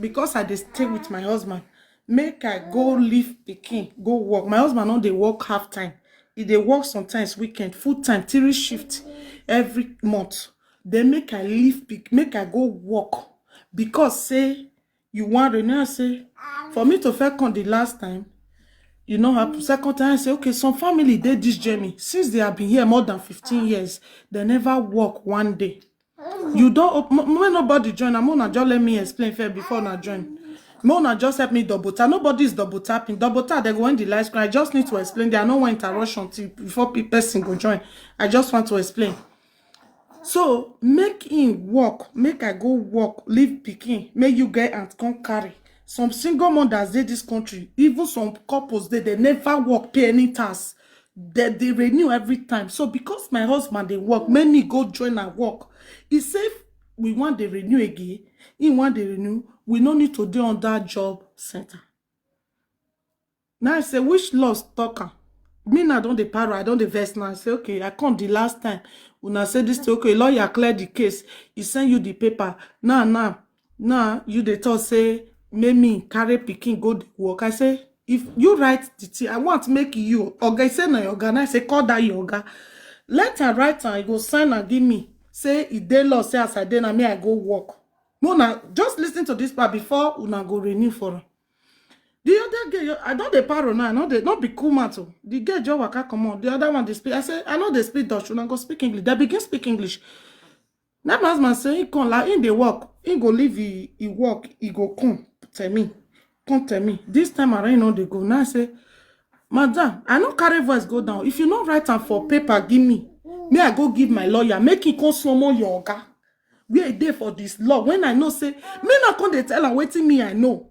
because I dey stay with my husband, make I go leave pikin, go work. My husband no dey work half time. He dey work sometimes weekend, full time, 3 shift every month. Then make I leave make I go work. Because say you want renew, say for me to first come the last time, you know happen. Second time I say, okay, some family did this journey since they have been here more than 15 years. They never work one day. You don't when nobody join. I'm gonna just let me explain first before I join. Mona just help me double tap. Nobody is double tapping. Double tap, they go in the live screen. I just need to explain. There are no interruption before person go join. I just want to explain. So make him work, make I go work, leave pikin, make you get and come carry. Some single mothers dey this country, even some couples they never work, pay any tax. They renew every time. So because my husband they work, make me go join and work. He say we want the renew again. He want the renew. We no need to do on that job center. Now I say which laws talker? Me now don't the paro, I don't the vest now. I say okay, I come the last time. When I say this, okay, lawyer clear the case. He send you the paper. Now you the talk say make me carry pikin go the work. I say if you write the thing, I want to make you. Oga say na your oga. I say call that your oga. Let her write and go sign and give me. Say if they law say as I dey na me I go work. Mona, just listen to this part before una go renew for her. The other girl, I don't the paro now. I know they not be cool matter. The girl just waka come on. The other one they speak. I say I know they speak Dutch. Una go speak English. They begin speak English. Now my husband say he come like in the work. He go leave he work. He go come tell me. Come tell me. This time around, you know they go. Now I say, Madam, I no carry voice go down. If you not write am for paper, give me. Me I go give my lawyer. Make him come summon your oga. We are there for this law. When I know say me not come they tell am wetin me I know.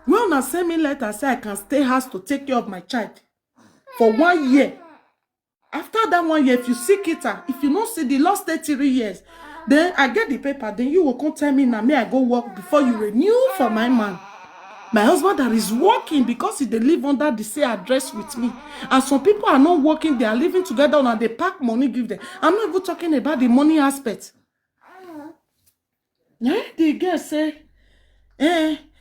When una send me letter say I can stay house to take care of my child for 1 year. After that 1 year, if you sick it, if you not see the last 33 years, then I get the paper. Then you will come tell me now. Me I go work before you renew for my man. My husband that is working because they live under the same address with me. And some people are not working. They are living together and they pack money give them. I'm not even talking about the money aspect. The girl say,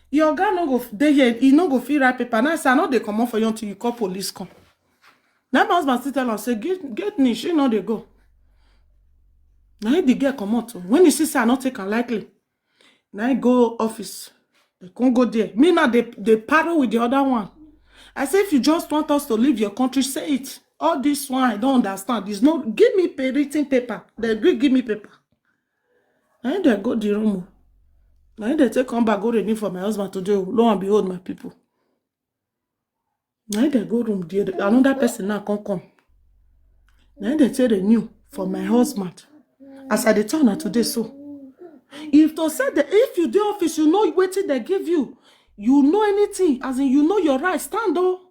your guy no go dey here, he no go fit write paper. Now I say I know they come on for you until you call police come. Now my husband still tell her, say get niche, she know they go. Now the girl come out. When he see say I not take likely. Now I go office. They can't go there. Me now they parallel with the other one. I say if you just want us to leave your country, say it. All this one I don't understand. There's no give me written paper. They agree give me paper. Now they go the room. Now they take come back, go ready for my husband to do. Lo and behold, my people. Now they go room. Another person now come. Now they say renew for my husband. As I tell her today, so. If to say that if you do office, you know wetin they give you. You know anything. As in, you know your right. Stand though.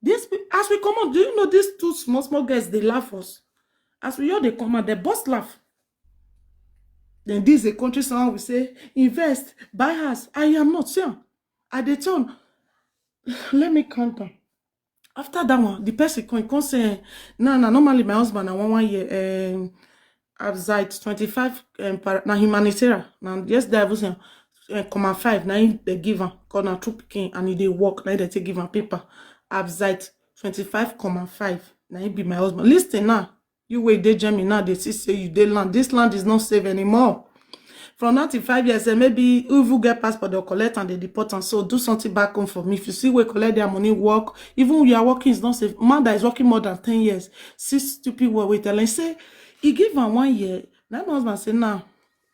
This as we come out, do you know these two small girls, they laugh us. As we hear they come out, they both laugh. Then this is a country someone will say, invest, buy house. I am not sure. I dey tell, let me count down. After that one, the person can say, no, normally my husband, I want 1 year, I've 25, na humanitarian. Now, yesterday I was saying, 5, now they give him, because now 2 picking, and they work, now they take give him paper. I've 25,5, now he be my husband. Listen now. You wait, they Germany now, they see say you they land. This land is not safe anymore. From 95 years, maybe if you get passport, they'll collect and they deport and so do something back home for me. If you see where collect their money, work, even when you are working, it's not safe. Man that is working more than 10 years, 6 stupid will wait. And say, he give him 1 year. Now my husband say, nah,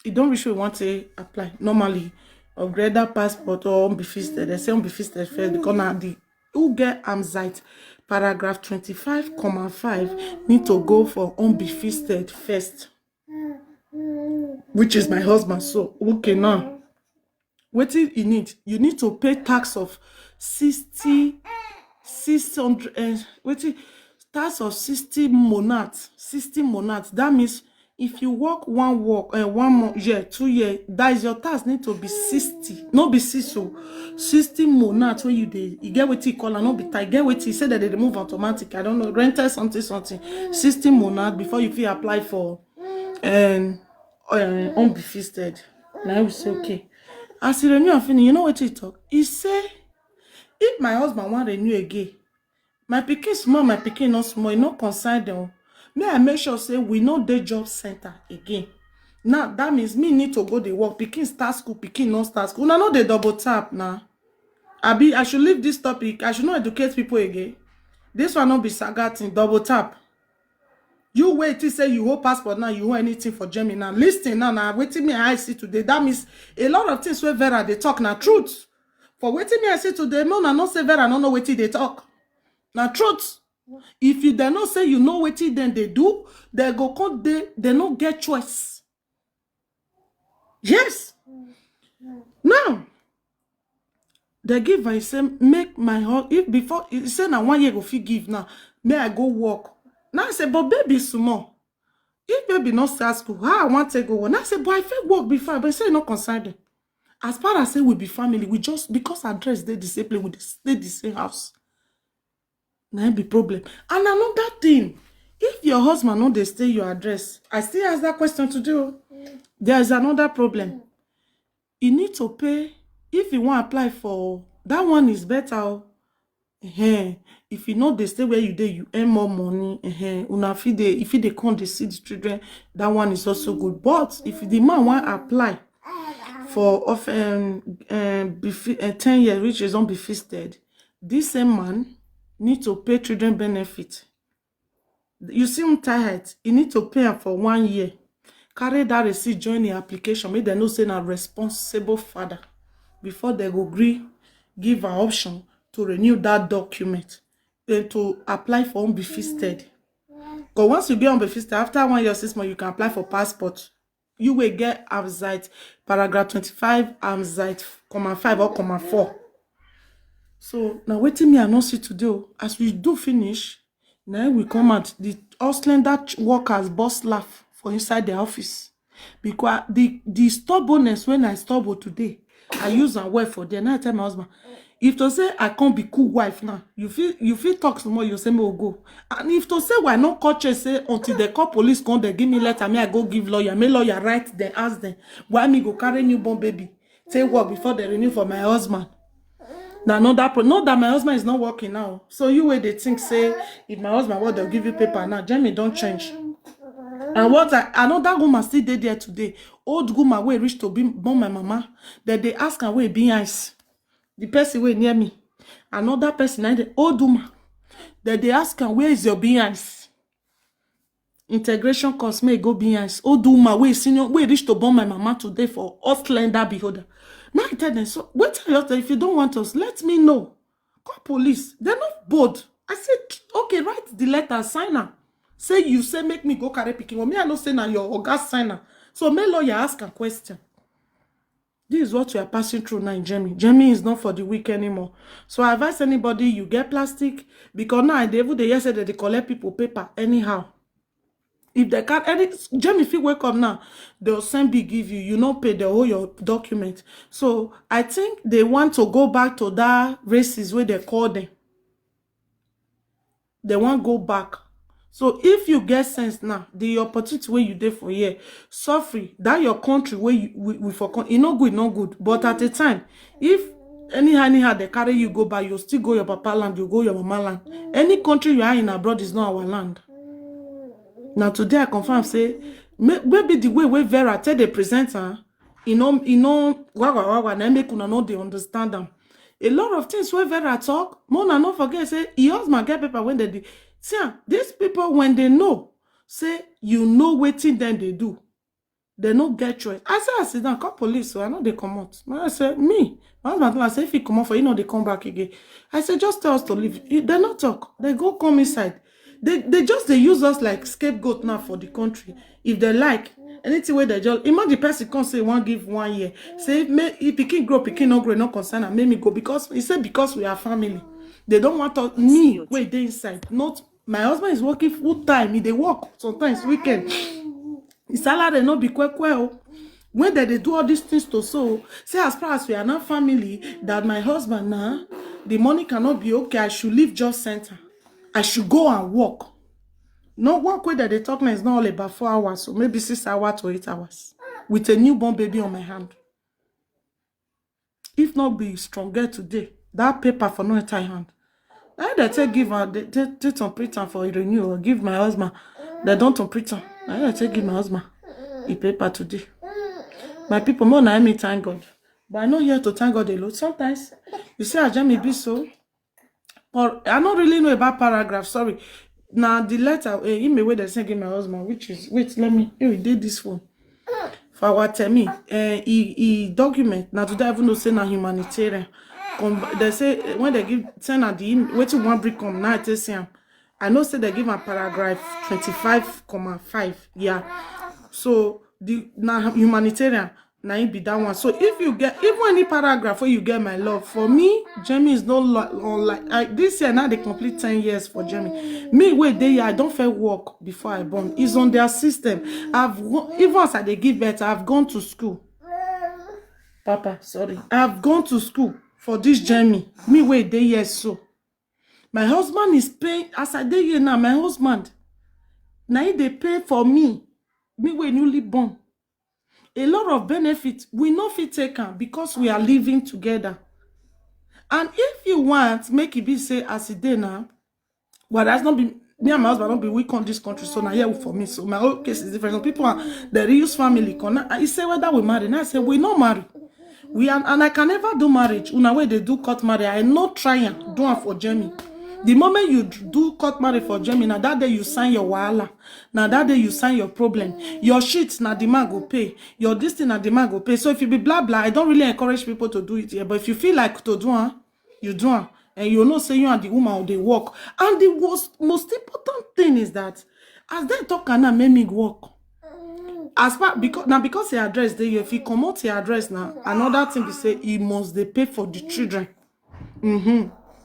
he don't really want to apply. Normally, upgrade that passport or unbefisted. They say unbefisted first because now the who get Amzite. Paragraph 25,5 need to go for unbefisted first, which is my husband. So okay now, what you need? You need to pay tax of 600. What tax of 60 monads. 60 monads. That means if you work 1 year, 2 years, that is your tax need to be 60. Not be 60. 60 monads when you get what you call and not be tight. Get what you say that they remove automatic. I don't know, rental something. 60 monads before you feel apply for unbefisted. Now we say okay. As he renew and finish, you know what he talk? He say, if my husband want renew again, my pikin small, my pikin not small, e no concern them. May I make sure say we no dey job center again. Now that means me need to go dey work. Pikin start school, pikin no start school. Una no dey double tap now. I should leave this topic. I should not educate people again. This one not be saga thing, double tap. You wait till say you hold passport now, you hold anything for Germany now. Listen now, waiting me I see today. That means a lot of things where Vera they talk now truth. For waiting me I see today, no, na not say Vera no know wetin they talk. Now truth. If you don't say you know wetin then they do, they go come they no get choice. Yes. Now they give I say make my husband if before he say now 1 year go fit give now. May I go work. Now I say, but baby small. If baby not start school, how I want to go work? Now I say, but I feel work before, but say no concern them. As far as say we be family, we just because address they the same place, we stay the same house. Now it be problem. And another thing, if your husband know they stay your address, I still ask that question to do. There is another problem. You need to pay if you want to apply for that one is better. If you know they stay where you do, you earn more money. If they come they see the children, that one is also good. But if the man want to apply for 10 years, which is unbefisted, this same man need to pay children benefit. You see him tired, you need to pay him for 1 year. Carry that receipt, join the application. Make them know say a responsible father before they go agree, give an option to renew that document, then to apply for unbefisted. Because once you get unbefisted, after 1 year, 6 months, you can apply for passport. You will get Amzite, paragraph 25, Amzite, 5 or 4. So now waiting me and not see to do. As we do finish, now we come out the hustling that workers boss laugh for inside the office. Because the stubbornness when I stubborn today, I use and work for them. Now I tell my husband, if to say I can't be cool wife now, you feel talk some more, you say me will go. And if to say why not culture say until they call police come, they give me letter, me I go give lawyer, me lawyer write, then ask them why me go carry newborn baby, say work before they renew for my husband. Now not that my husband is not working now. So you wait they think say if my husband what they'll give you paper now, Jamie don't change. And what I know that woman still there today. Old woman where reach to be born my mama, that they ask her where be ice. The person way near me. Another person, the old woman, that they ask her where is your behinds. Integration course may go behinds. Old woman where senior where reach to born my mama today for us that beholder. Now I tell them, so wait till if you don't want us, let me know. Call police. They're not bored. I said, okay, write the letter, sign her. Say you say make me go carry picking. Well, me I no say now your oga signer. So may lawyer ask a question. This is what we are passing through now in Germany. Germany is not for the weak anymore. So I advise anybody you get plastic because now they yesterday they collect people paper anyhow. If they can't Germany if you wake up now, they'll send big give you. You not pay the whole your document. So I think they want to go back to that races where they call them. They want go back. So if you get sense now, the opportunity where you did for here, suffer that your country where we for it no good. But at the time, if anyhow they carry you go by, you still go your papa land, you go your mama land. Any country you are in abroad is not our land. Now today I confirm say maybe the way Vera tell the presenter, wah, make una know they understand them. A lot of things where Vera talk, Mona not forget say he husband get paper when they did. See, these people, when they know, say, you know wetin then they do. They no get choice. I say, I sit down, call police, so I know they come out. I say, me. My husband, I say, if he come out for you know they come back again. I say, just tell us to leave. They not talk. They go come inside. They use us like scapegoat now for the country. If they like, anything where they just, imagine the person come say, one give 1 year. Say, if Pikin grow, Pikin no grow, no concern, and make me go. Because, he said, because we are family. They don't want us, me, wait, they inside. Not, my husband is working full time. He they work sometimes weekend. His salary not be quick. When they do all these things to so, say as far as we are not family, that my husband now, the money cannot be okay. I should leave job center. I should go and work. No work where they talk now is not all about 4 hours, so maybe 6 hours to 8 hours. With a newborn baby on my hand. If not be stronger today, that paper for no enter hand. I dey take give her, they print am for renewal. Give my husband. They don't print am. I dey take give my husband the paper today. My people, more than me thank God. But I'm not here to thank God alone. Sometimes you see, Jamie be so. Or I don't really know about paragraph. Sorry. Now the letter email where they send give my husband, which is let me. He did this one. For our termi, he document. Now today I even know say na humanitarian. They say when they give send at the Wetin one brick come now I say I know say they give a paragraph 25,5. Yeah. So the now humanitarian now it be that one. So if you get even any paragraph where you get my love, for me, Jamie is no like this year now they complete 10 years for Jamie. Me wait there, I don't fair work before I born. It's on their system. Even as I they give birth, I've gone to school. Papa, sorry. I've gone to school for this Jamie. Me wait there, yes, so. My husband is paying as I dey here now. My husband now they pay for me. Me when newly born. A lot of benefits we no fit take am because we are living together. And if you want make it be say as it dey now, well, that's not be me and my husband don't be weak on this country, so now here for me. So my whole case is different. Some people are the reuse family. I say whether we marry, and I say we not marry. We are, and I can never do marriage. Una way they do court marriage, I not try and do it for Jamie. The moment you do court marriage for Jamie, now that day you sign your wahala. Now that day you sign your problem. Your shit, now the man go pay. Your this thing, now the man go pay. So if you be blah blah, I don't really encourage people to do it here. But if you feel like to do it, you do it. And you know say you and the woman or they work. And the most important thing is that as they talk and now make me work. As far because your address there, if you come out your address now, another thing is say he must they pay for the children.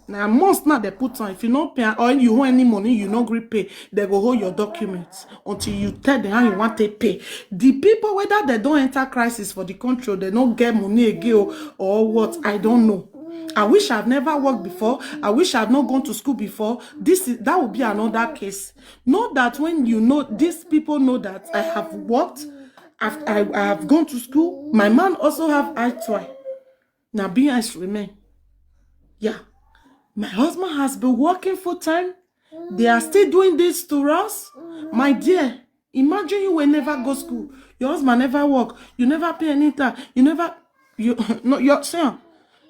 Now most not they put on if you not pay or you owe any money, you not agree pay, they go hold your documents until you tell them how you want to pay. The people whether they don't enter crisis for the country or they don't get money again or what, I don't know. I wish I've never worked before. I wish I've not gone to school before. That would be another case. Know that when you know these people know that I have worked, I have gone to school. My man also have I2I. Now be nice remain. Yeah. My husband has been working full time. They are still doing this to us. My dear, imagine you will never go to school. Your husband never work. You never pay anything. You're saying,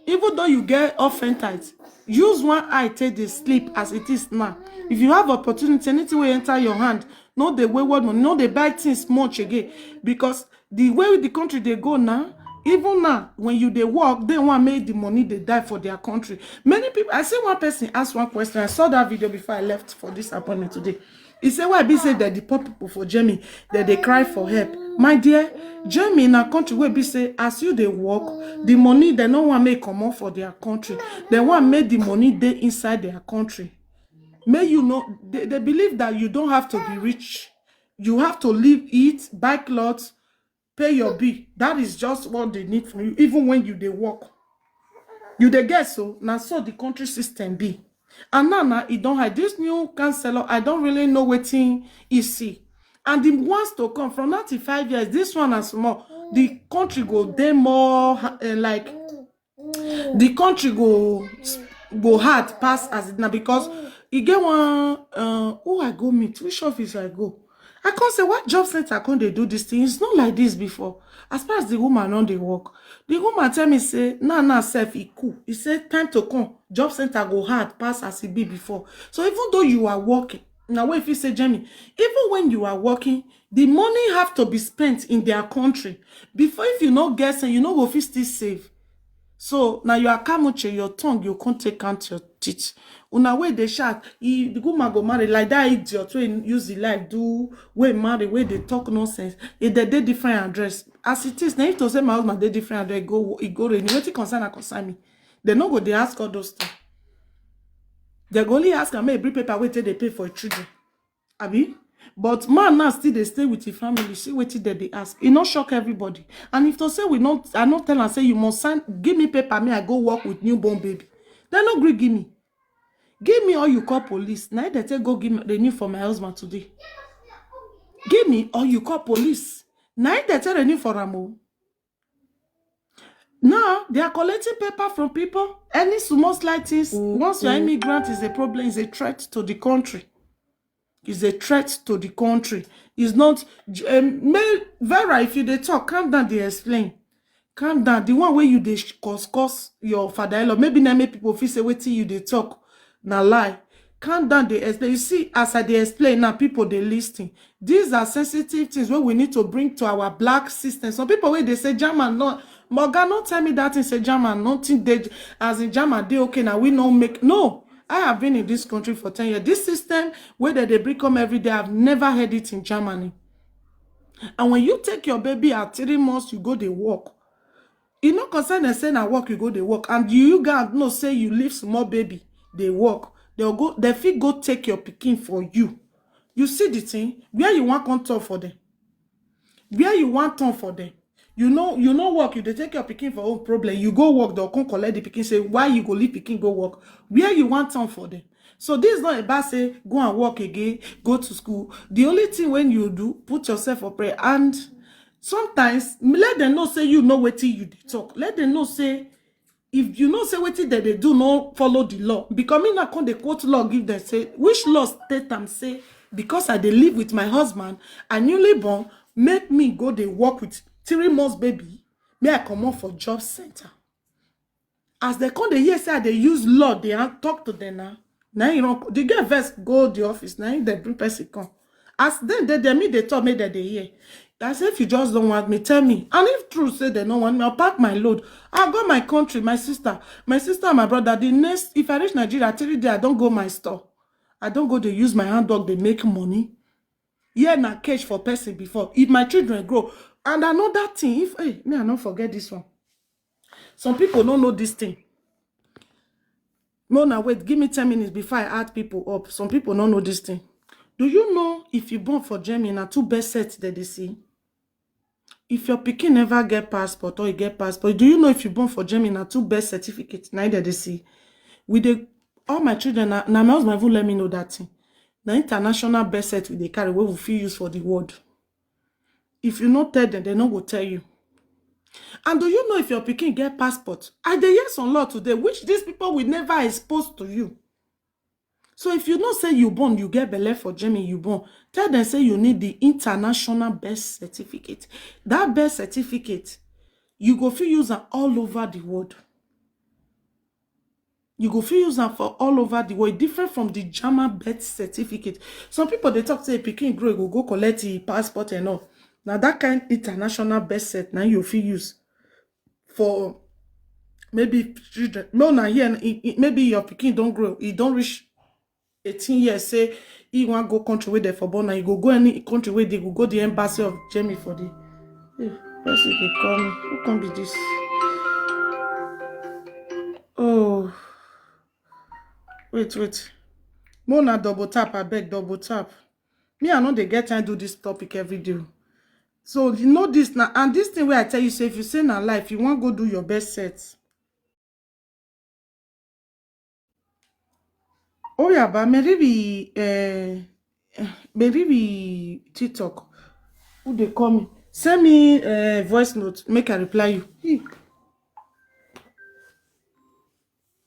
even though you get offended, use one eye take the sleep as it is now. If you have opportunity, anything will enter your hand. No, the wayward money, no, they buy things much again. Because the way the country they go now, even now, when you they work, they want to make the money they die for their country. Many people, I see one person ask one question. I saw that video before I left for this appointment today. He said, why be say that the poor people for Jamie, that they cry for help. My dear, Jamie in a country where be say, as you they work, the money they don't want to make come out for their country. They want to make the money they inside their country. May you know, they believe that you don't have to be rich. You have to live, eat, buy clothes, pay your bill. That is just what they need from you, even when you they work. You they get so, now so the country system be. And now it don't have this new counselor. I don't really know Wetin he see. And the ones to come from 95 years, this one is small. The country go they more like the country go hard pass as it now because you get one who I go meet, which office I go. I can't say what job center can they do this thing. It's not like this before. As far as the woman on the work, the woman tell me say, nah, self he cool. He said time to come. Job center go hard pass as it be before. So even though you are working, now if you say Jamie, even when you are working, the money have to be spent in their country. Before if you not guessing, you know go fit still save. So now you are kamuche, your tongue, you can't take out your teeth. Una way they shout, the woman go marry like that idiot wey use the life do way marry where they talk nonsense. If they different address. As it is, now if to say my husband they different address, go renew. Wetin concern me. They no go they ask all those things. They go only ask am make bring paper wey they pay for children. Abi? But man now still they stay with the family. See what they ask. It not shock everybody. And if to say I not tell and say you must sign, give me paper, me I go work with newborn baby. They no agree give me. Give me all you call police. Now they say go give me the new for my husband today. Give me all you call police. Now they tell the new for Ramo. Now they are collecting paper from people. Any small slight things, once you're immigrant, is a problem, is a threat to the country. Is a threat to the country. Is not Vera, if you they talk, calm down, they explain. Calm down. The one where you they cause your father-in-law, maybe na make people feel say wetin you they talk na lie. Calm down, they explain. You see, as I they explain now, people they listening. These are sensitive things where we need to bring to our black system. Some people where they say German, no, Morgan, don't tell me that in say German, nothing they as in German, they okay now. We don't make no. I have been in this country for 10 years. This system where they bring come every day, I've never heard it in Germany. And when you take your baby at 3 months, you go they work. You no concern and say na work, you go they work. And you guys know say you leave small baby, they work. They'll go, they fit go take your pikin for you. You see the thing? Where you want control for them? Where you want turn for them? You know work, you they take your pikin for own problem. You go work, they'll come collect the pikin, say why you go leave pikin go work? Where you want turn for them? So this is not about say go and work again, go to school. The only thing when you do, put yourself for prayer. And sometimes let them know say you know wetin you dey talk. Let them know say if you know say wetin that they do not follow the law. Because me not come dey quote law give them say which law state am say because I dey live with my husband and newly born make me go dey work with 3 months baby. May I come on for job center. As they come dey hear say they use law, they talk to them now. Now you know the girl first go the office. Now they bring person come. As then they meet they talk me that they hear. I say if you just don't want me, tell me. And if true say they don't want me, I'll pack my load. I'll go my country, my sister and my brother. The next, if I reach Nigeria, 3 days, I don't go my store. I don't go to use my hand dog, they make money. Yeah, na cage for person before. If my children grow. And another thing, if hey, me, I don't forget this one. Some people don't know this thing. Mona, wait, give me 10 minutes before I add people up. Some people don't know this thing. Do you know if you born for Germany, na 2 birth sets that they see? If your pikin never get passport or you get passport, do you know if you born for Germany, na 2 birth certificates, neither they see? With the all my children, now my husband won't let me know that thing. The international birth set with the carry where we feel use for the world. If you not tell them, they not go tell you. And do you know if your pikin get passport? I dey hear some law today, which these people will never expose to you. So if you don't say you born, you get belle for Germany, you born, tell them say you need the international birth certificate. That birth certificate, you go feel use them all over the world. You go feel use them for all over the world, different from the German birth certificate. Some people they talk say pikin grow, go collect the passport and all. Now that kind international birth cert, now you feel use for maybe children. No, now here maybe your pikin don't grow, it don't reach 18 years, say he want go country where they for born, and you go any country where they go the embassy of Germany for the person they call me. Who can be this? Oh, wait. Mona double tap, I beg double tap. Me, I know they get time to do this topic every day. So you know this now, and this thing where I tell you, say if you say na life, you want go do your best sets. Oh yeah, but maybe TikTok. Who they call me? Send me voice note, make I reply you.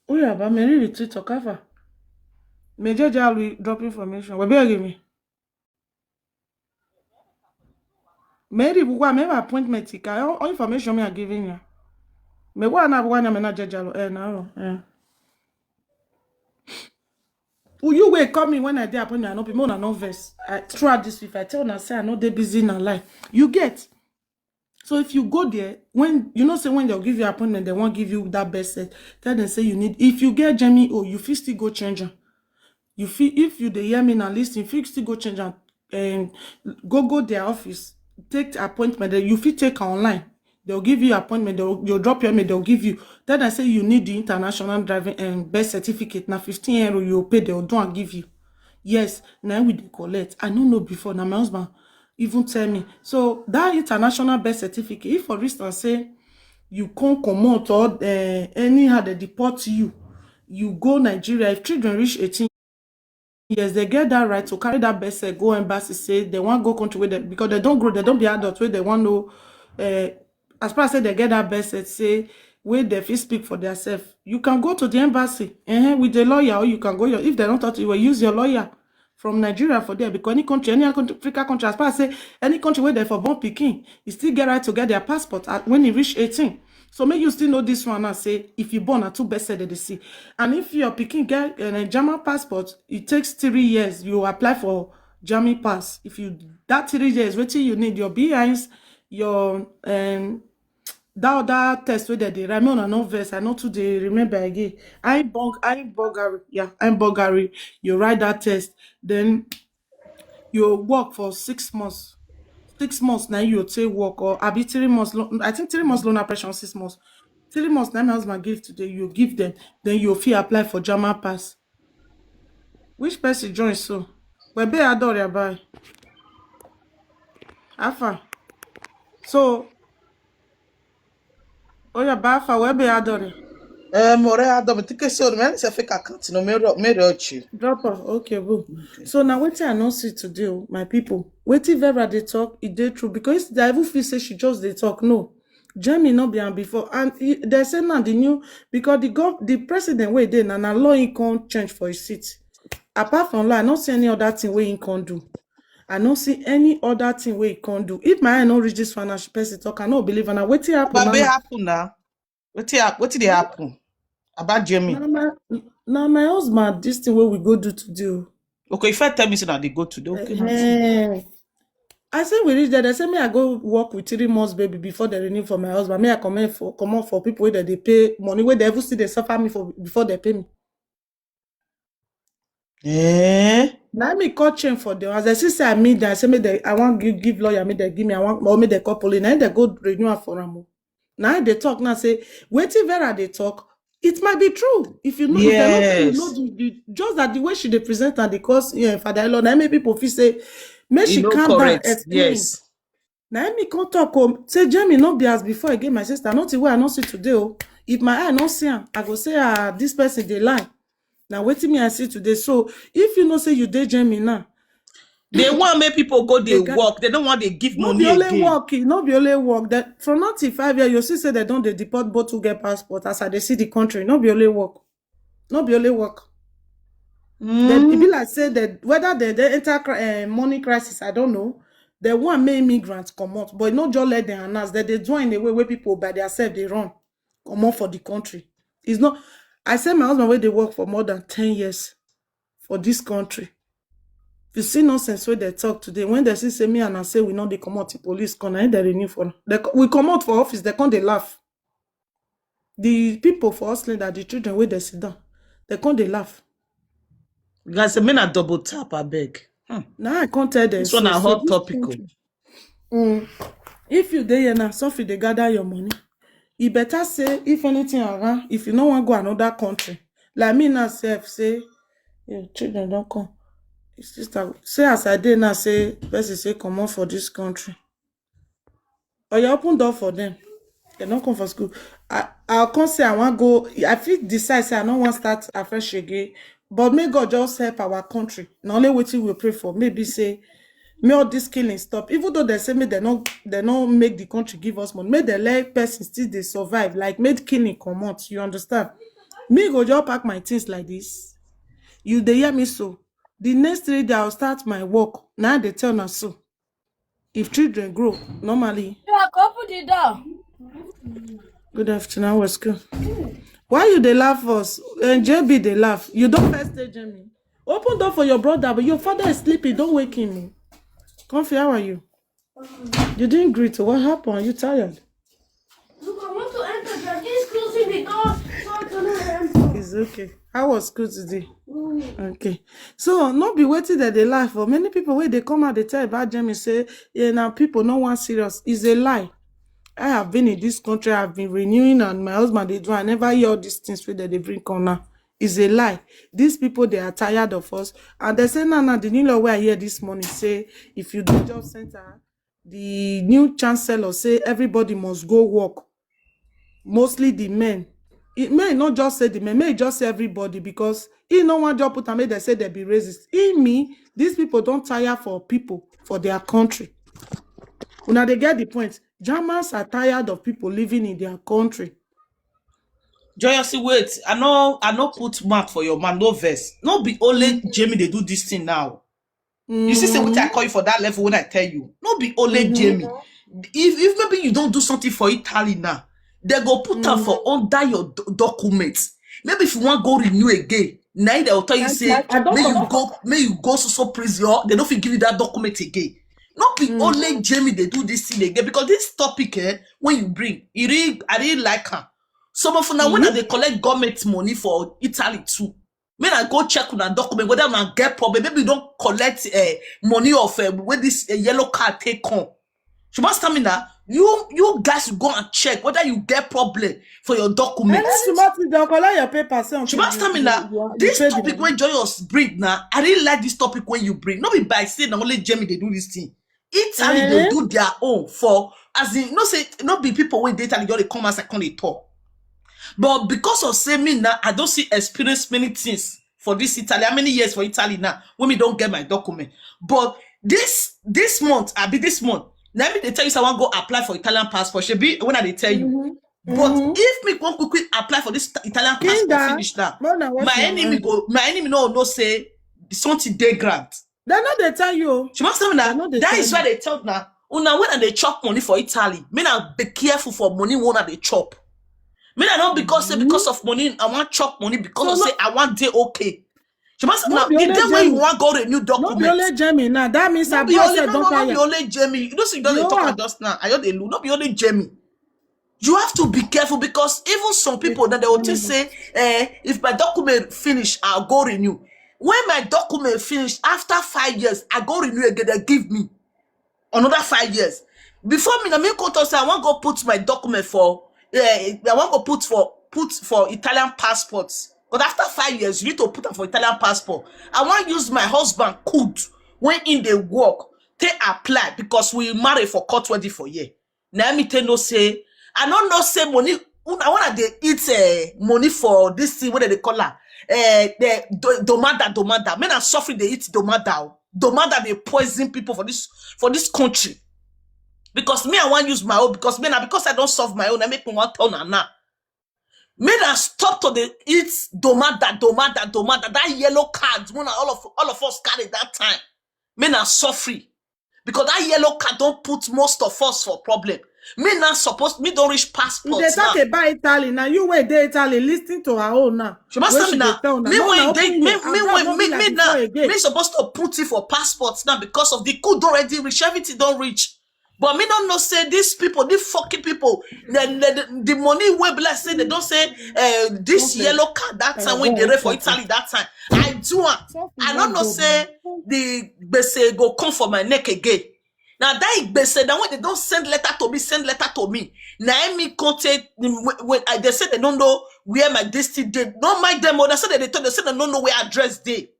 Oh yeah, but maybe TikTok ever. Major will drop information. What be give me? Maybe we have appointment. All information me are giving you. Me wa na me na jejalo na. Will you wait call me when I dey appointment? I know people no verse. Throughout this week, I tell na say I know they busy na life. You get. So if you go there, when you know say when they'll give you appointment, they won't give you that best set. Tell them say you need. If you get Jamie, you feel still go change am. You feel if you dey hear me now listen, you still go change and go their office, take the appointment. You feel take online. They'll give you appointment. You'll drop your mail. They'll give you. Then I say you need the international driving and birth certificate. Now 15 euro you'll pay. They'll do and give you. Yes. Now we collect. I don't know before. Now my husband even tell me. So that international birth certificate, if for instance say you can't come out or anyhow they deport you, you go Nigeria. If children reach 18. Yes, they get that right to carry that birth cert, go embassy, say they want go country with them because they don't grow, they don't be adults where they want to as far as say they get that birth cert, say where they fit speak for themselves, you can go to the embassy with a lawyer, or you can go if they don't talk to you, use your lawyer from Nigeria for there, because any country, any African country, as far as say any country where they for born pikin, you still get right to get their passport when you reach 18. So make you still know this one and say if you born at two best said they see. And if your pikin get a German passport, it takes 3 years. You apply for German pass. If you that 3 years, what you need your behinds, your that other test where they write me on an verse. I know to they remember again. I'm Bulgari. Yeah, I'm Bulgari. You write that test, then you work for 6 months. 6 months now you take work, or I be 3 months. I think 3 months loan pressure 6 months. 3 months now my husband give today. You give them, then you fee apply for German pass. Which person join so? But be adore buy. Afa. So oh yeah, Bafa, where be adore? More Adam, think so. Man, it's a fake account. No, me. Drop off. Okay, boo. Okay. So now wetin I no see today, my people. Wetin Vera dey talk, it dey true, because the even feel say she just dey talk. No, Jamie no be am before, and they say now the new, because the president wey dey na law he can't change for his seat. Apart from law, I no see any other thing wey he can't do. I no see any other thing wey he can't do. If my eye no reach this financial person talk, I no believe. And wetin happen now? But happen now. Wetin dey happen about Jamie? Now my husband, this thing where we go do today. Okay, if I tell me so that they go today, okay. I say we reach there. They say me I go work with 3 months baby before they renew for my husband. Me I come out for people where they pay money, where they ever see they suffer me for before they pay me. Now me call chain for them. As I say I mean that I say me they I want give lawyer, me they give me I want or me they call police. Now they go renew for them. Now they talk now say Wetin Vera they talk. It might be true if you know. Yes. If you know just that the way she they present and the cause Father-in-law. Now many people feel say make she calm down. Yes. Now me can't talk. Say Jamie not be as before again. My sister not the way I not see today. Oh, if my eye not see him, I go say this person they lie. Now waiting me I see today. So if you know say you did Jamie now. They want make people go they work. They don't want they give money again. Not be only work. That from 95 years, you see say they don't they deport both to get passport as they see the country. Not be only work. Not be only work. Then it be like say that whether they enter money crisis, I don't know. They want make immigrants come out, but not just let them announce that they join the way where people by themselves they run come out for the country. It's not. I said my husband where they work for more than 10 years for this country. You see nonsense where they talk today. When they say me and I say we know they come out the police corner, they renew for them. We come out for office, they come they laugh. The people for us that the children where they sit down, they come they laugh. Guys, I mean a double tap, I beg. Now I can't tell them. This one a hot topic. If you there now, Sophie they gather your money. You better say if anything around, if you no want go another country. Like me now self say, yeah, children don't come. Sister, say as I did now say, person say come on for this country. Or you open door for them. They don't come for school. I'll come say I want go. I feel decide say I don't want start afresh again. But may God just help our country. Not only what we pray for. Maybe say, may all this killing stop. Even though they say me they don't make the country give us money. May they let person still they survive. Like made killing come out. You understand? Me go just pack my things like this. You they hear me so. The next 3 days I'll start my work. Now they tell us so. If children grow, normally. Yeah, open the door. Good afternoon, what's good? Why you they laugh us? And JB they laugh. You don't first say Jamie. Open door for your brother, but your father is sleeping. Don't wake him. Comfy, how are you? You didn't greet. What happened? Are you tired? Look, I want to enter. Daddy is closing the door, so I cannot enter. It's okay. How was school today? Okay. So not be waiting that they laugh. For many people where they come out, they tell about Jamie say, yeah, now people no one serious. It's a lie. I have been in this country, I've been renewing, and my husband they do. I never hear all these things where they bring on now. It's a lie. These people they are tired of us. And they say now the new law where I hear this morning say if you do job center, the new chancellor say everybody must go work. Mostly the men. It may not just say the men, may just say everybody, because he no one job put and make they say they be racist. In me, these people don't tire for people for their country. Now they get the point. Germans are tired of people living in their country. Joyously, wait. I know put mark for your man, no verse. No be only Jamie they do this thing now. You see, say what I call you for that level when I tell you. No be only Jamie. If maybe you don't do something for Italy now, they go put up for under your documents. Maybe if you want go renew again, now they will tell you say, may you go so prison. They don't give you that document again. Not be only Jamie they do this thing again because this topic when you bring, I really like her. Some of now when they collect government money for Italy too. When I go check on a document, whether I get problem, maybe you don't collect money of where this yellow card take on. She must tell me that you guys go and check whether you get problem for your documents. She must collect your papers. She must tell me that this topic when Joyous bring now, I really like this topic when you bring. Not be by saying only Jamie they do this thing. Italy they do their own for as in not be people when they Italy they come as I can they talk. But because of saying me now, I don't see experience many things for this Italy. How many years for Italy now when we don't get my document? But this month, this month. Let me they tell you someone go apply for Italian passport. Should be when they tell you. But if me go quickly apply for this Italian passport finish now, my enemy no say something they grant. They know they tell you. She must tell me that is why they tell now. Una when they chop money for Italy, me now be careful for money when they chop. Me not because of money, I want chop money because say I want day okay. She must now the day when you want go renew document. Not be only Jamie now. That means not be only Jamie. You don't see you don't talk just now. I don't they not be only Jamie. You have to be careful because even some people that they will just say, if my document finish, I'll go renew. When my document finish after 5 years, I go renew again. They give me another 5 years. Before me, say I want to go put my document for. I want to put for Italian passports. But after 5 years, you need to put them for Italian passport. I want to use my husband could when in the work they apply because we marry for court wedding for year. Now me tell no say I don't know say money. I want to eat money for this thing. What they call her? The domada. Men are suffering. They eat domada. Domada they poison people for this country. Because me, I want to use my own. Because I don't solve my own. I make me want to turn now. Me I stop to the eat domada. That yellow card. When all of us carry that time. Me I suffer. Because that yellow card don't put most of us for problem. Me don't reach passports. They talk about Italy now. You wait there Italy listening to her own now. She must tell me now. Me supposed to put it for passports now because of the could already reach. Everything don't reach. But me don't know say these people, these fucking people, the money we bless say they don't say this yellow card that time when they read for Italy that time. I do I don't know say the bese go come for my neck again. Now that bese that when they don't send letter to me. Now me contact when they say they don't know where my destiny did. Don't mind them. They say they don't know where address they.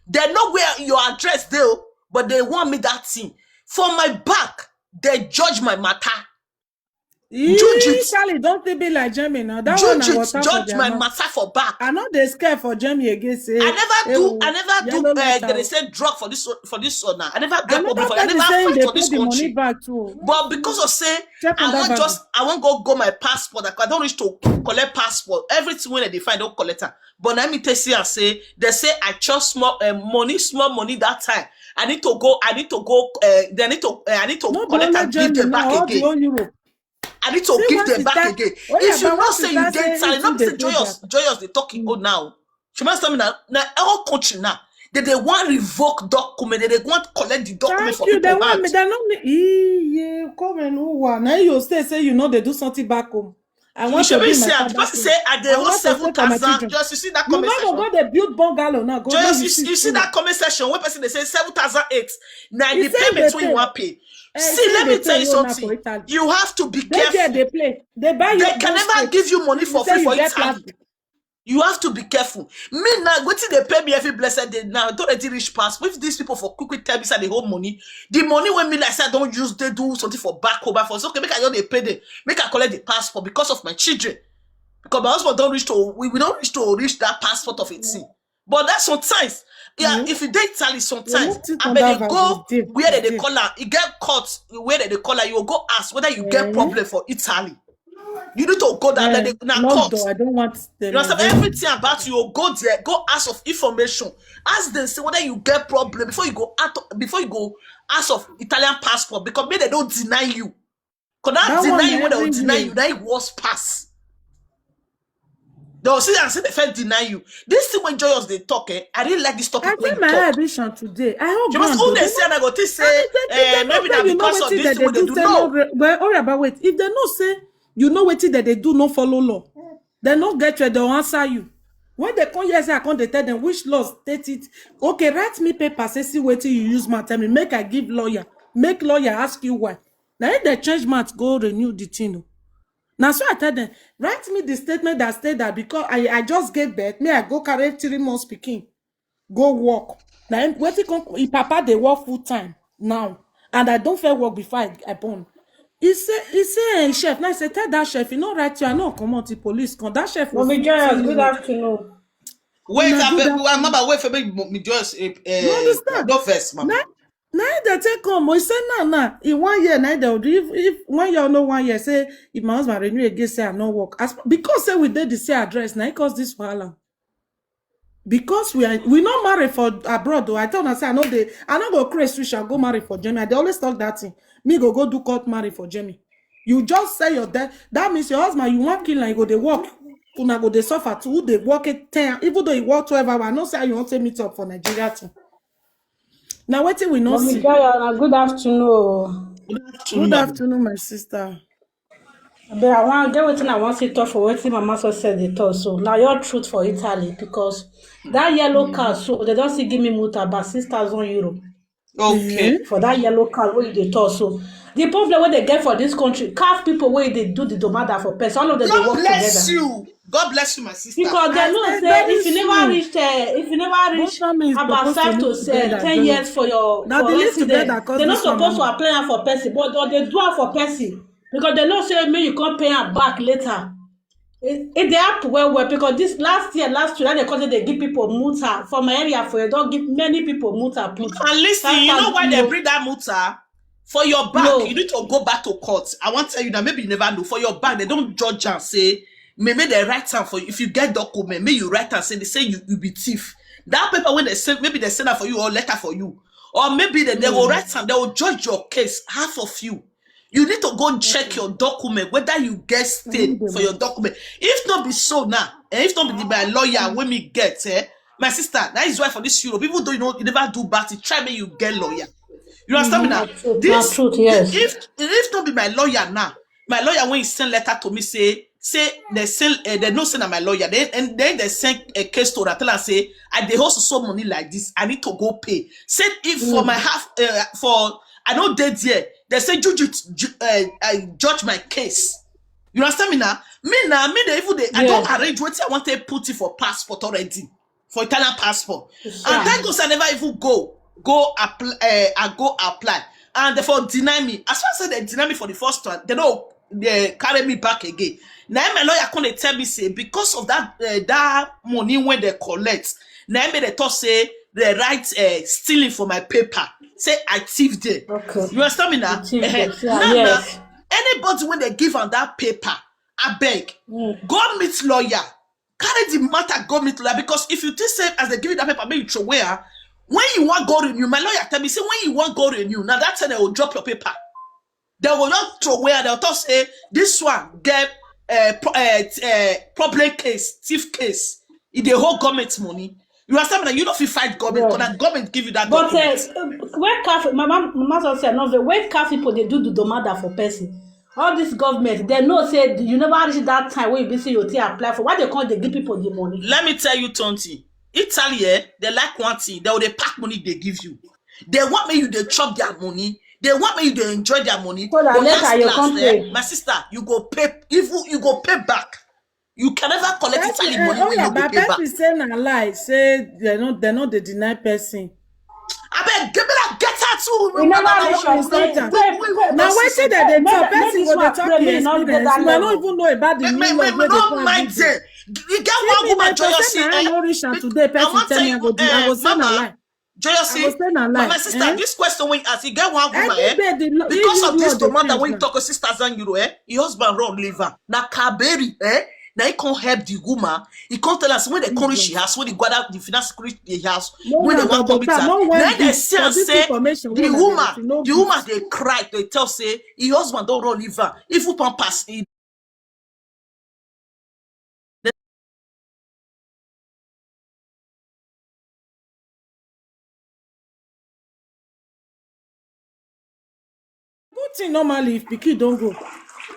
They know where your address they, but they want me that thing. For my back, they judge my matter. Judge it. Don't be like Jamie now. That judge my matter for back. I know they scared for Jamie again. Say, I never do. They say drug for this one now. I never get problem for. I never fight for this country. Back too. But because of say, I want go my passport. I don't reach to collect passport. Everything when they find don't collect it. But let me tell you, they say I chose small money that time. I need to go. I need to collect and give them back again. I need to give them back again. If you not say you get Italy, not say joyous they talking now. She must tell me now our country now. They want revoke document. They want collect the document for people. They want me. They not come and who now you say you know they do something back home. I want to be my person say I dey owe 7,000. Just you see that comment section. You go build bungalow now. Just you see that comment section. One person they say 7,008. Now the payment when you want pay. See, let me tell you something. You have to be careful. They buy they can never give you money for free for Italy. You have to be careful. Me now, wetin they pay me every blessed day now. Don't already reach past. With these people for quick tell me say they hold money. The money when me like say I don't use, they do something for back over for. So okay, make I don't they pay them. Make I collect the passport because of my children. Because my husband don't reach to we don't reach that passport of 18. But that's sometimes. Yeah, if you date Italy sometimes, I bet they go where they call her, you get caught where they call her, you will go ask whether you get problem for Italy. You need to go down there. Now Lock court. door. I don't want them You understand? involved. Everything about you, go there, go ask of information. Ask them, say whether you get problem before you go ask of Italian passport, because maybe they don't deny you. Because that That deny one you when they will every deny year. you, that it was pass. They will sit and say they first deny you. This thing when Joyous they talk, I didn't like this topic I when get you my talk. ambition today. I hope You must God all do. they say and I go to say, If maybe they that you know because of wetin this that thing they what they do do. say No. well, worry about wait. If they no say you know wetin that they do no follow law, they no get you, they'll answer you. When they come here say I come they tell them which laws state it. Okay, write me paper say see wetin you use math tell me make I give lawyer, make lawyer ask you why. Now if they change math go renew the thing. Oh. Now so I tell them write me the statement that state that because I just gave birth, me I go carry 3 months pikin go work. Now wetin come if papa dey work full time now and I don't fair work before I born. He say chef now I say tell that chef you no write you I no comot the police come that chef will Mommy see Joyous, good you. afternoon. Wait, Una good I'm afternoon. not wait for me just You understand? no first, mama. Now they take come. He say now in 1 year now they will do if 1 year or no 1 year say if my husband renew again say I no work as because say we did the same address now it cause this wahala. Because we not marry for abroad though. I tell her say I no go crazy switch I go marry for Jamie. They always talk that thing. Me go do court marry for Jamie. You just say your death. That means your husband you want kill and you go they work. Una go they suffer too. They work it 10 even though you work 12 hours. I know say you want to meet up for Nigeria too. Now wetin we not Mommy see. Joyous, good afternoon. Good afternoon, Good mama. afternoon, my sister. But I want get wetin I want to talk for wetin Mama so said they talk. So now your truth for Italy because that yellow card so they don't still give me multa about €6,000 Okay. for that yellow card where they talk. So the problem where they get for this country, calf people where they do the domada for person, all of them they God work bless together. you. God bless you, my sister. Because they know I say very if soon. you never Both reach families about supposed to 5 live to together. 10 years for your Now for they live resident, together cause they're not this one supposed to mama. apply am for person, but they do am for person because they know say make you come pay am back later. It dey happen well because this last year that they come say they give people multa for my area for you don give many people multa put And listen, you know why they €5,000. bring that multa? For your back, you No, need to go back to court. I want to tell you that maybe you never know. For your back, they don't judge and say, maybe they write down for you. If you get document, maybe you write and say they say you be thief. That paper when they send, maybe they send that for you or letter for you. Or maybe they will write and they will judge your case, half of you. You need to go check your document, whether you get stay for your document. If not be so now, and if not be my lawyer when me get, my sister, that is why for this Europe, even though you never do bad, try me you get lawyer. You understand me now? na truth, yes. If not be my lawyer now, my lawyer when he send letter to me say they send they no send my lawyer then they send a case to that tell her say I dey host so money like this I need to go pay. Say if for my half for I know dead there they say judge my case. You understand me now? Me they even I don't arrange what I want to put it for passport already for Italian passport. And thank God I never even go apply I go apply and therefore deny me. As far as they deny me for the first one, they carry me back again. Now my lawyer come they tell me say because of that that money when they collect, now they thought say they write stealing for my paper. Say I thief there. Okay. You understand me now? Now anybody when they give on that paper, I beg, go meet lawyer. Carry the matter, go meet lawyer. Because if you think say as they give you that paper, maybe you throw where when you want go renew, my lawyer tell me say when you want go renew, now that's when they will drop your paper. They will not throw where they'll talk say this one get problem case, thief case. It the whole government money. You understand that you don't feel fight government because that government give you that but document. where calf mama say no where calf people they do the domanda for person. All this government they know say you never reach that time where you be say you apply for why they can't they give people the money. Let me tell you Tonti, Italy they like one thing, they will they pack money they give you. They want me you they chop their money. They want me you they enjoy their money. So that but later you come pay. my sister, you go pay if you go pay back. You can never collect Italy money when you go pay back. Person say na lie say they not they deny person. I bet give me that get her too. We never reach your stage. Now wetin that they talk person go dey talk the experience. We don't even know about the new law wey dey come mind out. there. You get one woman join your I no reach am today person tell me I go say na lie. Joyous, I go say na my lie. sister, this question when you ask, you get one woman, Everybody because of this tomato change when you now. talk of 6,000 euro, your husband run leave her. Now Kaberi, now he can't help the woman. He can't tell us when they come she has, when they gather the finance security the house, No when they one want go come with better. her. No one Then they gift see for and this say information. the Woman, no woman gift. they cry, they tell say your husband don't run leave her. If you can pass it, Good thing normally if pikin don't go.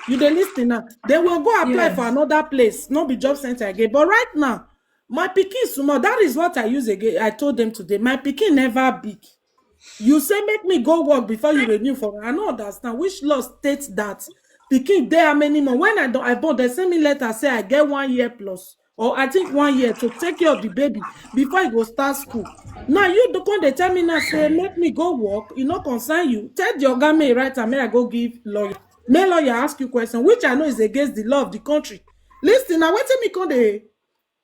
You dey lis ten now. They will go apply for Yes. another place, not be job center again. But right now, my pikin small. That is what I use again. I told them today. My pikin never big. You say make me go work before you renew for. I don't understand which law states that pikin dey how many months. When I born, they send me letter say I get 1 year plus, or I think 1 year to take care of the baby before I go start school. Now you the one they tell me now say make me go work. E no concern you. Tell the oga may right and may I go give lawyer. May lawyer ask you question, which I know is against the law of the country. Listen, now wetin me come dey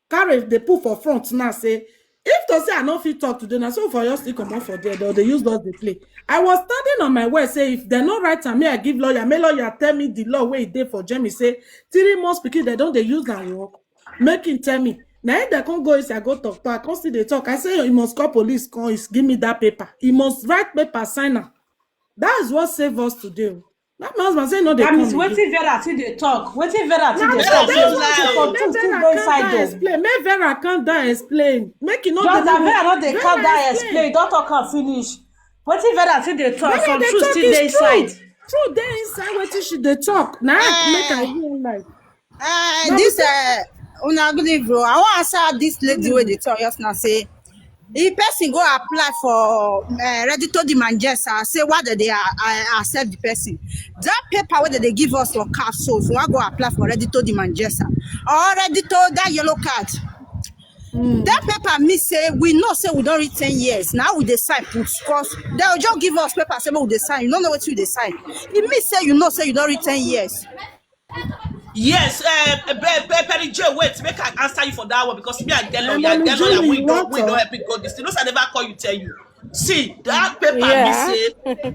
carry dey put for front now say if to say I no fit talk today na so for your still comot for there they use us dey play. I was standing on my word say if dem no write am, may I give lawyer, may lawyer tell me the law wey e dey for Germany say 3 months pikin dem don dey use am work. Make him tell me. Na him dem come go inside go talk, I come still dey talk. I say you must call police, come give me that paper. He must write paper, sign am. That is what save us today. That my husband say no dey That means come again. wetin Vera still dey talk. Wetin Vera still Now dey They talk. don't that's feel what Say I'm loud. saying. for Make two still Vera dey calm inside down there. explain. Make Vera calm down explain. Make you not Just that Vera no dey Vera calm down explain. Don talk am finish. Wetin Vera still dey talk. Vera Some dey truth talk still dey is true. inside. True dey inside wetin she dey talk. Now make I hear like. Now This una good evening, bro. I wan answer this lady wey dey talk just now say if person go apply for ready to demand Manchester, say why they accept the person. That paper wey they give us for caf, so if we wan go apply for ready to demand Manchester or ready to that yellow card, that paper mean say we know say we don reach 10 years. Now we dey sign put because they will just give us paper say we dey sign. You don't know what you dey sign. It mean say you know say you don reach 10 years. Yes, Perry J, wait, make I answer you for that one because me I get lawyer, Mommy Julie, you want we don't talk? help me go this thing. Those I never call you tell you. See that paper me Yeah. say,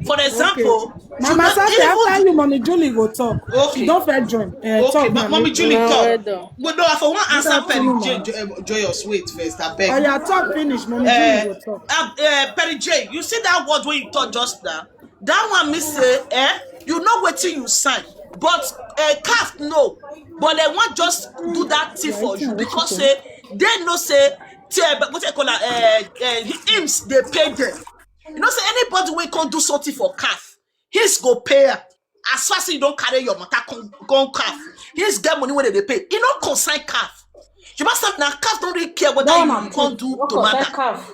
for Okay. example, you Mama not Safi, after even you, Mommy Julie go talk. She okay, don't fair join. okay, Talk but now. mommy Make Julie No, talk. well done. But no, for one Good answer Perry afternoon, J, ma. Joyous, wait first, I Oh beg. yeah, talk finish. Mommy Julie go talk. Perry J, you see that word when you talk just now? That one me say, you know what you sign, but calf no. But they want just do that thing Yeah, for it's you not because chicken. say they know say what they call hymns they pay them. You know say anybody wey can't do something for calf, he's go pay her. As far as you don't carry your matter con calf, he's get money when they pay. You know consign calf. You must have now calf don't really care whether That one you na can't truth. do What tomato. concern calf?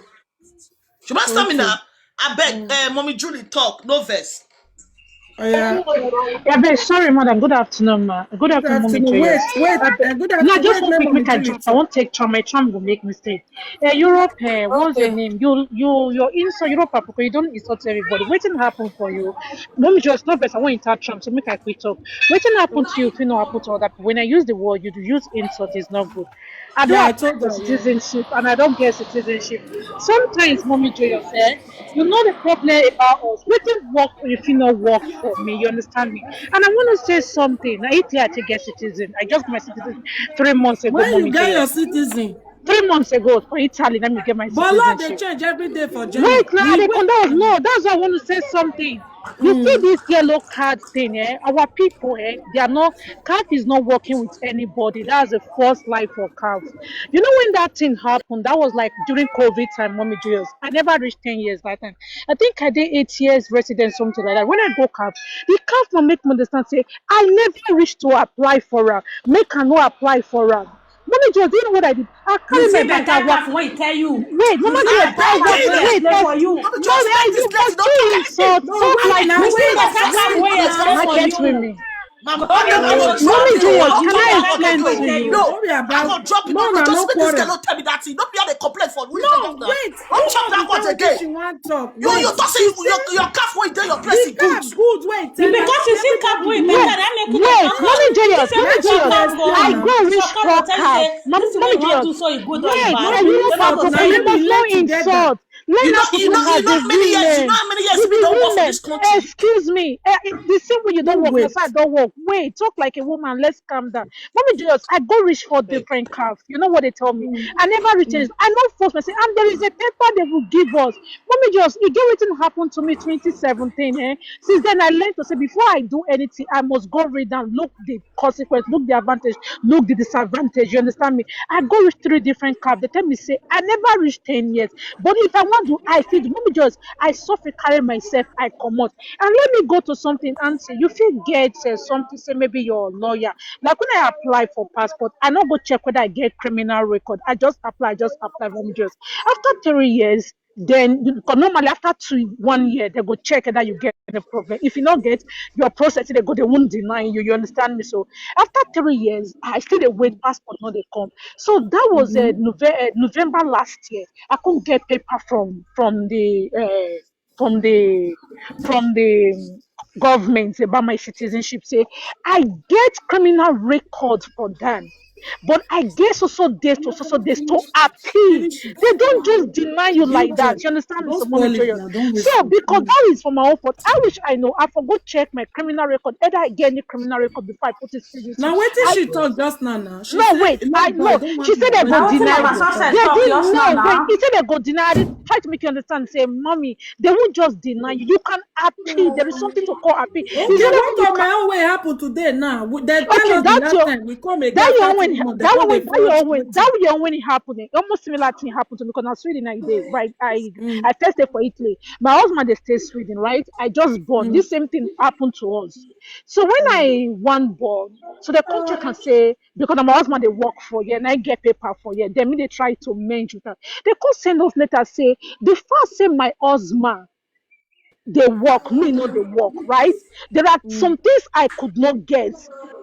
You must tell me Okay. now. I beg, mommy Julie talk, no verse. Oh yeah. Yeah, but sorry, madam. Good afternoon, ma. Good Good afternoon, mommy afternoon. Joyous. Wait. Good No, afternoon. just Wait, one let quick Mommy make I Julie drop. I talk. won't take charm. My charm will make mistake. Europe, what's your Okay. name? You're insult Europe, Africa. You don't insult everybody. Waiting happen for you. Mommy Joyous, not best. I want to touch Trump, so make I quit talk. Waiting happen to you if you know happen to other people. When I use the word, you do use insult is not good. I Yeah, don't I apply told for her. Yeah. citizenship and I don't get citizenship. Sometimes, mommy Joyous, you know the problem about us. Waiting work if you not work for me. You understand me? And I want to say something. I hate here to get citizen. I just got my citizen 3 months ago, When you mommy get your Joyous. citizen, 3 months ago for Italy, let me get my but law they citizenship. change every day for Germany. Wait, now We they come. wait. That was no. That's why I want to say something. You see this yellow card thing, Our people, they are not. CAF is not working with anybody. That's the first life for CAF. You know when that thing happened? That was like during COVID time, mommy Julius. I never reached 10 years that time. I think I did 8 years residence, something like that. When I go CAF, the CAF will make me understand. Say I never reached to apply for her. Make her no apply for her. Mommy Julius, do you know what I did? I You carry my see bag. I better walk. calf when he tell you. Wait, You Mama see Julius, I better I beg calf was when he Tina. wait, explain but for you. Mommy no, just I make you this lady but don't do talk anything. insult. No, Talk wait like now, You this. see wait. better calf when he explain Now, Not for get with you. me. Mama, Don't dey I'm go gonna to drop Mommy it. something. Julius, Don't can do You I that better one calf explain when to he tell again. you? you. No, don't be I'm about. gonna drop it. No, No, no, just no make this girl quarrel. not tell me that thing. Don't be a complaint for we just No, now. wait. Don't Even chop that before one wetin again. she want talk. You Wait, talk say she your say calf when you your place the is good. car good. Wait, tell her Because you say see calf everybody wey good. better, Wait, that make you dey wait, talk am. Mommy If Julius, you Mommy reach Make for she Julius. dey calf go, explain I now. go for reach calf for go tell you calf. say this thing wey Mommy you wan Julius. do so e good or e Wait, bad. No a be Europe You no insult go Africa, now. say you Maybe must not late together. insult. Learn how to do You as know a how many years, women. you You people be don't work for women. this country. Excuse me. The same way you No don't work, wait. that's why I don't work. Wait, talk like a woman. Let's calm down. Mommy just I go reach for Hey. different calf. You know what they tell me? I never return. I not force myself. And there is a paper they will give us. Mommy just you get what happened to me 2017. Since then I learned to say before I do anything, I must go read and look the consequence, look the advantage, look the disadvantage. You understand me? I go reach 3 different calf. They tell me say I never reach 10 years. But if I want to, I feel let me just I suffer carry myself, I come out. And let me go to something and say you feel get something, say maybe you're a lawyer. Like when I apply for passport, I not go check whether I get criminal record. I just apply for me just. After 3 years, then because normally after 1 year, they go check whether you get the problem. If you not get your process, they go, they won't deny you. You understand me? So after 3 years, I still dey wait passport, no they come. So that was November last year. I couldn't get paper from the from the government about my citizenship. Say I get criminal record for them. But I guess also days to so days to appeal. Finish it. They don't just deny you Give like joy. that. You understand me, Don't so mommy spoil it joyous. now. Don't waste So it. because that is for my own fault, I wish I know. I forgot check my criminal record. Either I get any criminal record before I put it citizenship. Now wetin I she talk just now now. She no, say wait. no, I but I no. don't She want said my they go when Now you wetin deny. collect Mama your Success car. They talk didn't just now know. Wait. now. He said they go deny. I did try to make you understand. Say, mommy, they won't just deny you. You can appeal. There is something to call appeal. It's Okay, not what even you of can. my own way happen today now? They tell Okay, us the that's last your time we come again that after your when 2 months. They that come when they that forge your when waiting. that your when it happened. Almost similar thing happened to me because I was Sweden I did right. I Mm, tested for Italy. My husband they stay Sweden, right? I just born. mm, This same thing happened to us. So when mm, I one born, so the country can say because my husband they work for you and I get paper for you. Then me they try to manage with that. They could send us letters say the first say my husband they work, me know they work, right? There are mm, some things I could not get.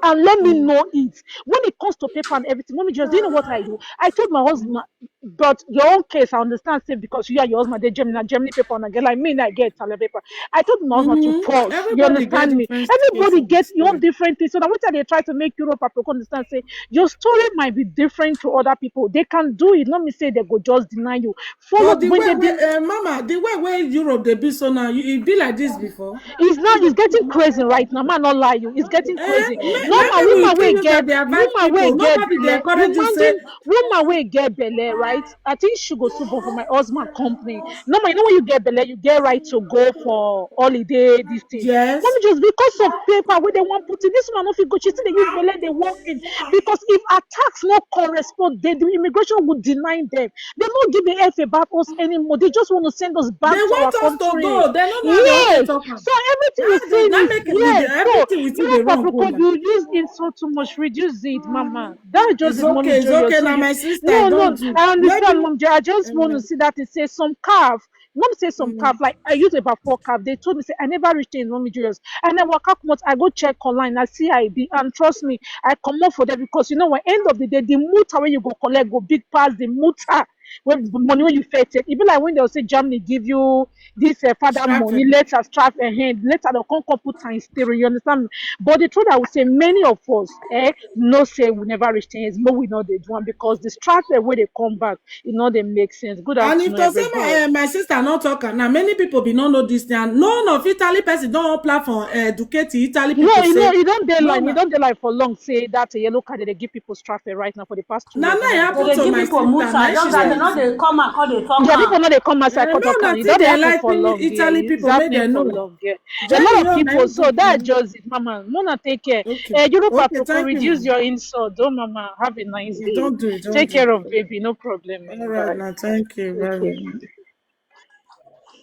And let me mm, know it. When it comes to paper and everything, let me just, do you know what I do? I told my husband, but your own case, I understand, say, because you and your husband, they Germany paper, and I get like me, I get Italian paper. I told my husband to pause. You Everybody get understand me? different case Everybody of the get your own story. different things. So that what they try to make Europe Africa understand, say, your story might be different to other people. They can do it. Not me say they go just deny you. Follow But the when way they where deny. Mama, the way where Europe they be so now, it be like this before. It's getting crazy right now. Man, not lie you. It's getting crazy. Maybe Normal we woman still will use that get they advise woman will people. get Nobody they belle. encourage you say, Imagine woman will get belle, right? I think she go so born for my husband company. Normal, you know when you get belle, you get right to go for holiday, this thing. yes. Mommy just because of paper where they want put it, this one if you go, she still they use belle, they working. Because if our tax not correspond, then the immigration would deny them. They not give a F about us anymore. They just want to send us They back to our want us to country. go. They don't know how they want to Yes. talk. Am. So everything you Now say that is make it with yes. So everything we see the Europe wrong go Africa, now. you use insult too much, reduce it, mama. That just It's is mommy okay, it's joyous. okay. So Now you my sister no, don't no, do. I Maybe understand, mom. I just want to see that and say some calf. Mom say some calf, like I use about 4 calf. They told me say I never reached in mommy joyous. And then what months I go check online, I see ID, and trust me, I come up for that because you know when end of the day, the muta when you go collect go big pass the muta when the money when you fetch it. Even like when they'll say Germany give you this father money, strapping. later strap a hand, later they'll come put times three. You understand me? But the truth I would say many of us, no say we never reach 10 years, but we know they do one because the strap where they come back, you know they make sense. Good And if afternoon, to say everybody. my sister not talking now, many people be not know this thing. And none of Italy person don't apply for Ducati. Italy No, people say you don't no. deadline. You don't deadline for long. Say that a yellow card they give people strap right now for the past 2 years. Now They it not They happen return. dey to give my people sister. muta. Now Just she that say they Yes. know they come and call they talk Yeah, people am. know they come outside no, talk na and it still don't they happen like for long. Yeah, Italy it's people. Make happening them for know. long. Yeah, a Jerry, lot of you na people. him So good. that just it, mama. Mona take care. Okay, Europe okay, Africa, thank you. reduce your insult. Oh, mama, have a nice You day. don't do it, don't Take do care of it. baby. No problem. All right, Bye. now thank you. Bye Okay. bye.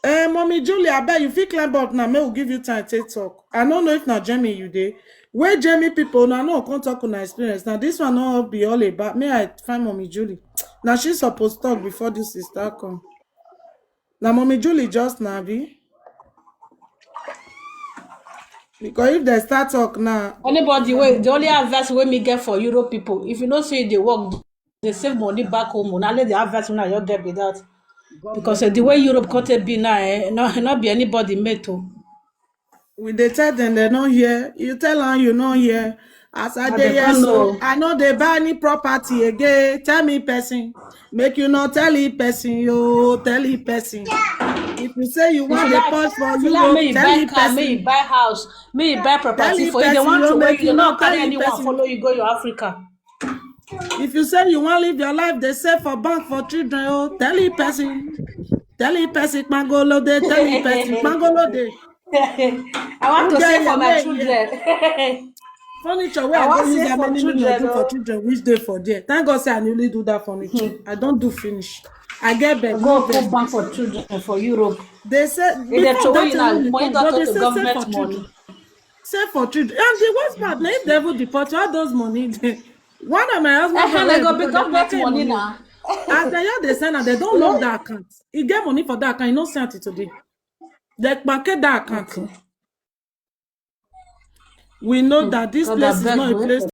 Mommy Julie, I bet you fit climb up now. May will give you time to talk. I don't know if now Jamie you dey. Where Jamie people now no come talk on experience. Now this one not be all about. May I find Mommy Julie? Now she's supposed to talk before this sister come. Now Mommy Julie just now be because if they start talk now, Anybody wey the only advice wey me get for Europe people, if you know say they work, they save money back home. Na only the advice una you get be that. Because the way Europe country be now, not be anybody mate o. we dey tell them they not hear. You tell her you not hear. As I I dey dey here come so, know. I no dey buy any property again. Tell me person, make you not tell it person, yo, tell it person. If you say you want the pause for If you like, Europe, may you tell buy it car, may you person, buy house, may you buy tell property it for you. They person, want yo, to where make you you not not carry tell it anyone person. follow you go your Africa. If you say you want live your life, they say for bank for children, oh, tell it person, Pangolo de, tell it person, Pangolo de. I want Who to get save here, for my may here. children. Furniture where I I go want use save how for many million children, do for oh. children, which day for there. Thank God say I newly do that furniture. I don't do finish. I get I bed, no go vex. open bank for children for Europe. They say If they before throw that you now, when you money come, don't but go they to say save for government children. money. Save for children. And the worst part, now if devil deport you, all those money. One of my husband friend They where go be deport, they government pack money money. Oh. now. As they hear they send and they don't lock that account. He get money for that account, he no send it today. They pack that account. Okay. We know that this God, I place is beg not a go place